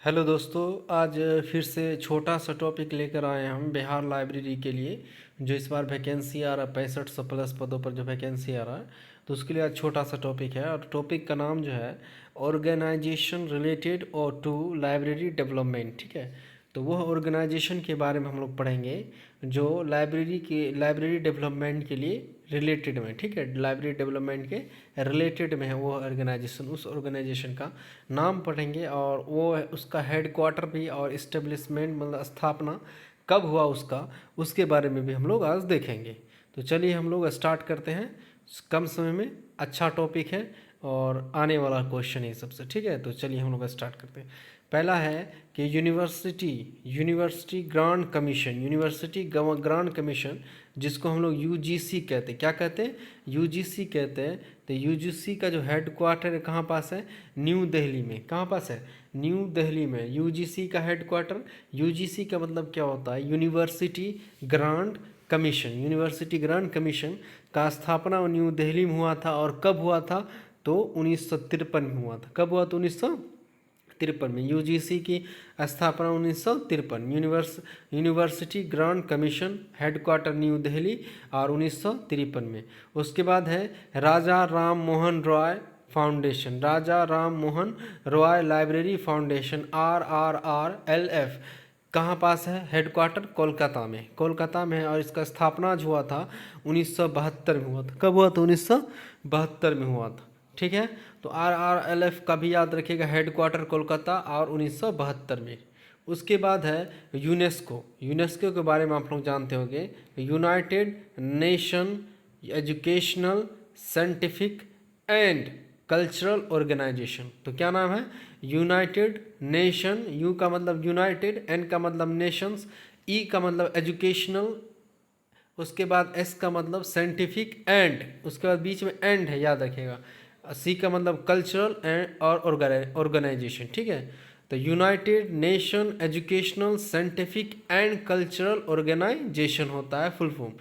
Hello दोस्तों, आज फिर से छोटा सा टॉपिक लेकर आए हैं हम बिहार लाइब्रेरी के लिए। जो इस बार वैकेंसी आ रहा है 6500+ पदों पर जो वैकेंसी आ रहा है, तो उसके लिए आज छोटा सा टॉपिक है। और टॉपिक का नाम जो है ऑर्गेनाइजेशन रिलेटेड और टू लाइब्रेरी डेवलपमेंट। ठीक है, तो वह ऑर्गेनाइजेशन के बारे में हम लोग पढ़ेंगे जो लाइब्रेरी डेवलपमेंट के लिए रिलेटेड में। ठीक है, लाइब्रेरी डेवलपमेंट के रिलेटेड में है वो ऑर्गेनाइजेशन। उस ऑर्गेनाइजेशन का नाम पढ़ेंगे और वो उसका हेड क्वार्टर भी और इस्टेब्लिशमेंट मतलब स्थापना कब हुआ उसका, उसके बारे में भी हम लोग आज देखेंगे। तो चलिए हम लोग स्टार्ट करते हैं। कम समय में अच्छा टॉपिक है और आने वाला क्वेश्चन है सबसे। ठीक है, तो चलिए हम लोग स्टार्ट करते हैं। पहला है कि यूनिवर्सिटी ग्रांट कमीशन, जिसको हम लोग यूजीसी कहते हैं। क्या कहते हैं? यूजीसी कहते हैं। तो यूजीसी का जो हेड क्वार्टर है कहाँ पास है? न्यू दिल्ली में। कहाँ पास है? न्यू दिल्ली में यूजीसी का हेड क्वार्टर। यूजीसी का मतलब क्या होता है? University Grant commission. University Grant commission का स्थापना न्यू दिल्ली में हुआ था। और कब हुआ था? तो 1953 में हुआ था। कब हुआ? तो 1953 में। यूजीसी की स्थापना 1953। University Grant Commission headquarter New Delhi और 1953 में। उसके बाद है Raja Ram Mohan Roy foundation. Raja Ram Mohan Roy library foundation RRRLF कहाँ पास है? हेडक्वार्टर कोलकाता में। कोलकाता में है और इसका स्थापना जो हुआ था 1972 में हुआ था। कब हुआ था? 1972 में हुआ था। ठीक है, तो RRLF का भी याद रखिएगा, हेडक्वार्टर कोलकाता और 1972 में। उसके बाद है यूनेस्को। यूनेस्को के बारे में आप लोग जानते होंगे, United Nation Educational Scientific and Cultural Organization. तो क्या नाम है? United nation. यू का मतलब यूनाइटेड, एन का मतलब नेशंस, ई का मतलब एजुकेशनल, उसके बाद एस का मतलब साइंटिफिक एंड, उसके बाद बीच में एंड है, याद रखिएगा। सी का मतलब कल्चरल एंड और ऑर्गेनाइजेशन। ठीक है, तो United Nation Educational Scientific and Cultural Organization होता है फुल फॉर्म।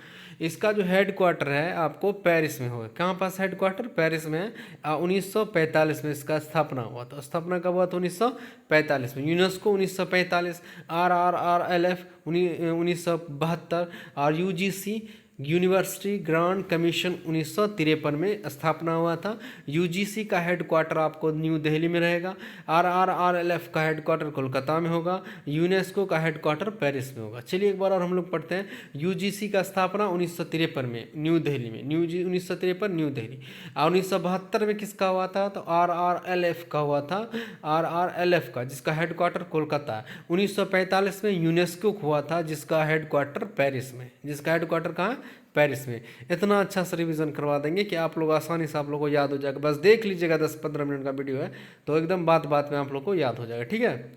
इसका जो हेड क्वार्टर है आपको पेरिस में होगा। कहाँ पास हेड क्वार्टर? पेरिस में है। 1945 में इसका स्थापना हुआ था। स्थापना कब हुआ था? 1945 में। यूनेस्को 1945, RRRLF 1972 और यूजीसी यूनिवर्सिटी ग्रांट कमीशन 1953 में स्थापना हुआ था। यूजीसी का हेड क्वार्टर आपको न्यू दिल्ली में रहेगा। RRRLF का हेड क्वार्टर कोलकाता में होगा। यूनेस्को का हेड क्वार्टर पेरिस में होगा। चलिए एक बार और हम लोग पढ़ते हैं। यूजीसी का स्थापना 1953 में न्यू दिल्ली में। 1953 न्यू दिल्ली। और 1972 में किसका हुआ था? तो RRLF का हुआ था। RRLF का, जिसका हेड क्वार्टर कोलकाता है। 1945 में यूनेस्को हुआ था, जिसका हेड क्वार्टर पेरिस में। जिसका हेड क्वार्टर कहाँ है? पेरिस में। इतना अच्छा से रिवीजन करवा देंगे कि आप लोग आसानी से आप लोग को याद हो जाएगा। बस देख लीजिएगा, 10-15 मिनट का वीडियो है, तो एकदम बात बात में आप लोग को याद हो जाएगा। ठीक है,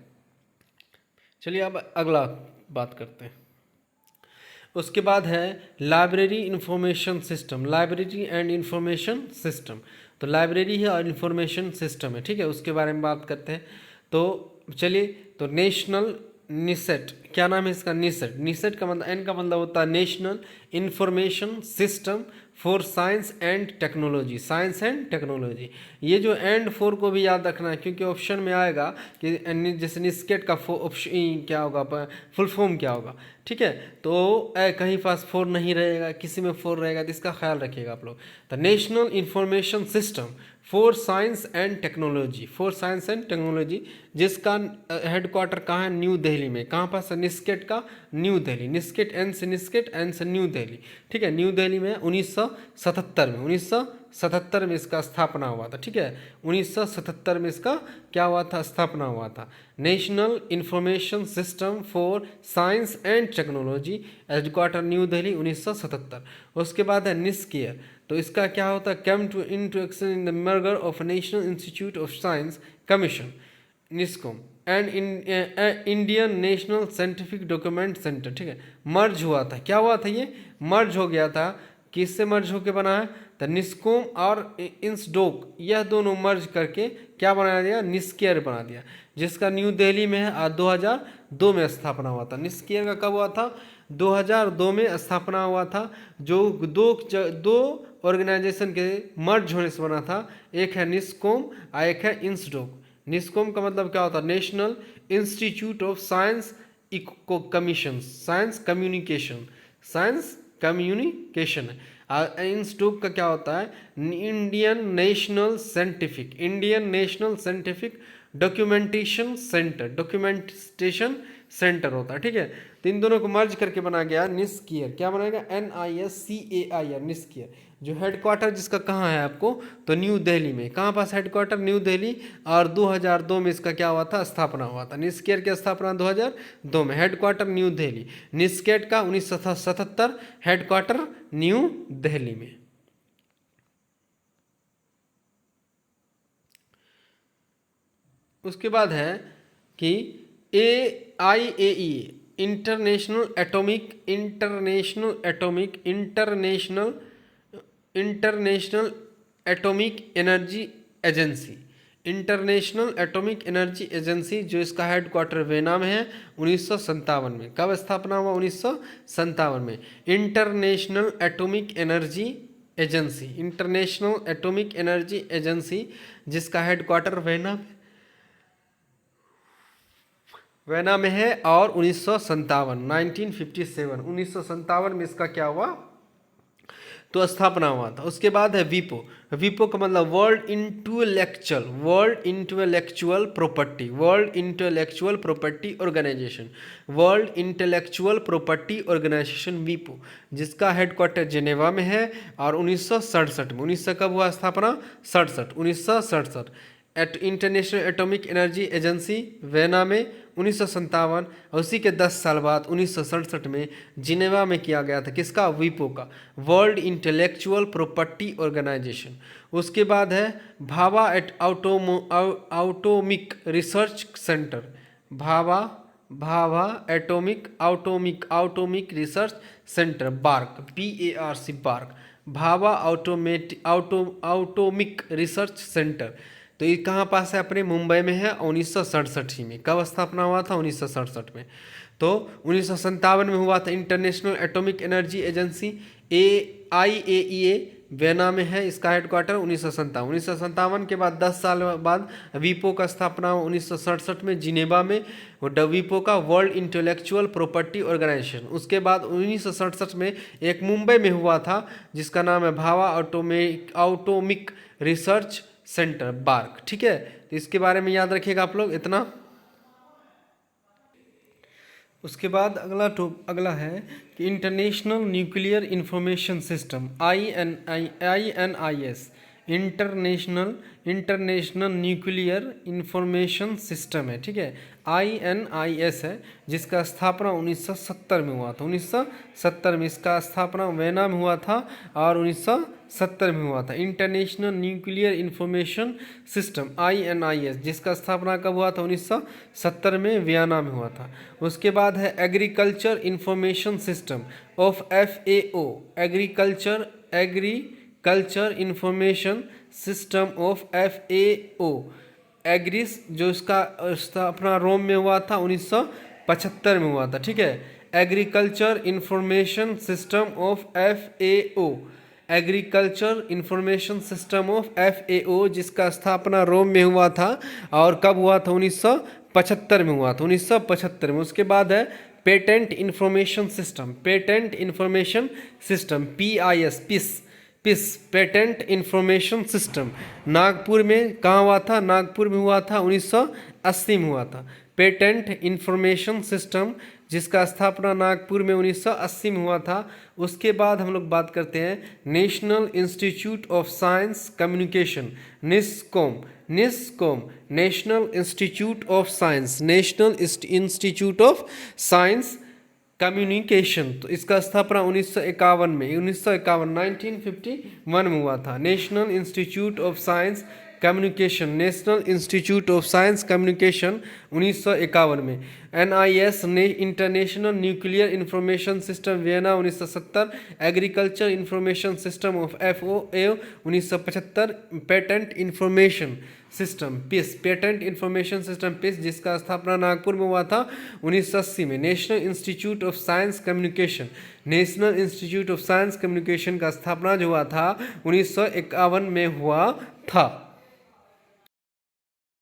चलिए अब अगला बात करते हैं। उसके बाद है library information system. Library and information system, तो लाइब्रेरी है और इंफॉर्मेशन सिस्टम है। ठीक है, उसके बारे में बात करते हैं। तो चलिए, तो नेशनल निसेट, क्या नाम है इसका? निसेट। निसेट का मतलब, एन का मतलब होता है national information system for science and technology. Science and technology, ये जो एंड फोर को भी याद रखना है, क्योंकि ऑप्शन में आएगा कि जैसे निस्केट का ऑप्शन क्या होगा, फुल फॉर्म क्या होगा। ठीक है, तो कहीं पास फोर नहीं रहेगा, किसी में फोर रहेगा, तो इसका ख्याल रखिएगा आप लोग। The national information system for science and technology, for science and technology, जिसका हेड क्वार्टर कहाँ है? न्यू दिल्ली में। कहाँ पास है? निस्केट का न्यू दिल्ली। निस्केट, एन से निस्केट, एन से न्यू दिल्ली। ठीक है, न्यू दिल्ली में 1977 में। 1977 में इसका स्थापना हुआ था। ठीक है, 1977 में इसका क्या हुआ था? स्थापना हुआ था। National information system for science and technology, headquarter New Delhi, 1977। उसके बाद है निस्कियर, तो इसका क्या होता है? Come to into action in the merger of National Institute of Science Commission NISCOM and Indian National Scientific Document Centre. ठीक है, मर्ज हुआ था। क्या हुआ था? ये मर्ज हो गया था। किससे मर्ज होकर बना है? तो निस्कॉम और इंसडोक, यह दोनों मर्ज करके क्या बना दिया? निस्केयर बना दिया, जिसका न्यू दिल्ली में है। 2002 में स्थापना हुआ था। निस्केयर का कब हुआ था? 2002 में स्थापना हुआ था, जो दो ऑर्गेनाइजेशन के मर्ज होने से बना था। एक है निस्कॉम और एक है इंसडोक। निस्कॉम का मतलब क्या होता है? National Institute of Science Commission, Science Communication. INSDOC का क्या होता है? Indian National Scientific Documentation Centre होता है, ठीक है। तो इन दोनों को मर्ज करके बना गया निस्कियर। क्या बनाएगा? NISCAIR, निस्कियर। जो हेडक्वार्टर जिसका कहाँ है आपको? तो न्यू दिल्ली में। कहाँ पास हेडक्वार्टर? न्यू दिल्ली। और 2002 में इसका क्या हुआ था? स्थापना हुआ था। निस्कियर की स्थापना 2002 में, हेडक्वार्टर न्यू दिल्ली। निस्केट का 1977, हेडक्वार्टर न्यू दिल्ली में। उसके बाद है कि IAEA international atomic energy agency. International atomic energy agency जो इसका हेडक्वार्टर वेना में है, 1957 में। कब स्थापना हुआ? 1957 में। इंटरनेशनल एटॉमिक एनर्जी एजेंसी जिसका हेडक्वार्टर वेना में है, और 1957 में इसका क्या हुआ? तो स्थापना हुआ था। उसके बाद है विपो का मतलब वर्ल्ड इंटेलेक्चुअल प्रॉपर्टी ऑर्गेनाइजेशन, विपो, जिसका हेडक्वार्टर जेनेवा में है, और 1967 में। 1900 कब हुआ स्थापना? 1967। International atomic energy agency vena में 1957, और उसी के 10 साल बाद 1967 में जिनेवा में किया गया था। किसका? विपो का, वर्ल्ड इंटेलेक्चुअल प्रॉपर्टी ऑर्गेनाइजेशन। उसके बाद है Bhabha atomic research centre, Bhabha atomic research centre, BARC, BARC, Bhabha atomic research centre. तो ये कहाँ पास है? अपने मुंबई में है, 1967 ही में। कब स्थापना हुआ था? 1967 में। तो 1957 में हुआ था international atomic energy agency, IAEA vena में है इसका हेडक्वार्टर, 1957 के बाद 10 साल बाद विपो का स्थापना हुआ 1967 में जिनेवा में, विपो का वर्ल्ड इंटेलेक्चुअल प्रॉपर्टी ऑर्गेनाइजेशन। उसके बाद 1967 में एक मुंबई में हुआ था जिसका नाम है Bhabha atomic research centre, BARC, ठीक है। तो इसके बारे में याद रखिएगा आप लोग इतना। उसके बाद अगला है कि international Nuclear Information system, INIS, international Nuclear Information system है, ठीक है। INIS है, जिसका स्थापना 1970 में हुआ था। 1970 में इसका स्थापना वेना में हुआ था, और 1970 में हुआ था। International Nuclear Information system, INIS, जिसका स्थापना कब हुआ था? 1970 में वियना में हुआ था। उसके बाद है agriculture Information System of FAO, agriculture Information System of FAO, एग्रिस, जो इसका स्थापना रोम में हुआ था, 1975 में हुआ था, ठीक है। Agriculture Information System of FAO, agriculture Information System of FAO, जिसका स्थापना रोम में हुआ था, और कब हुआ था? 1975 में हुआ था, 1975 में। उसके बाद है patent Information System, PIS, patent Information system, Nagpur में कहाँ हुआ था? नागपुर में हुआ था, 1980 में हुआ था। पेटेंट इंफॉर्मेशन सिस्टम, जिसका स्थापना नागपुर में 1980 में हुआ था। उसके बाद हम लोग बात करते हैं National Institute of Science Communication, NISCOM, National Institute of Science Communication. तो इसका स्थापना 1951 में हुआ था। National Institute of Science Communication 1951 में। NIS International Nuclear Information System Vienna 1970, Agriculture Information System of FAO 1975, Patent Information System PIS, जिसका स्थापना नागपुर में हुआ था 1980 में। National Institute of Science Communication का स्थापना जो हुआ था 1951 में हुआ था।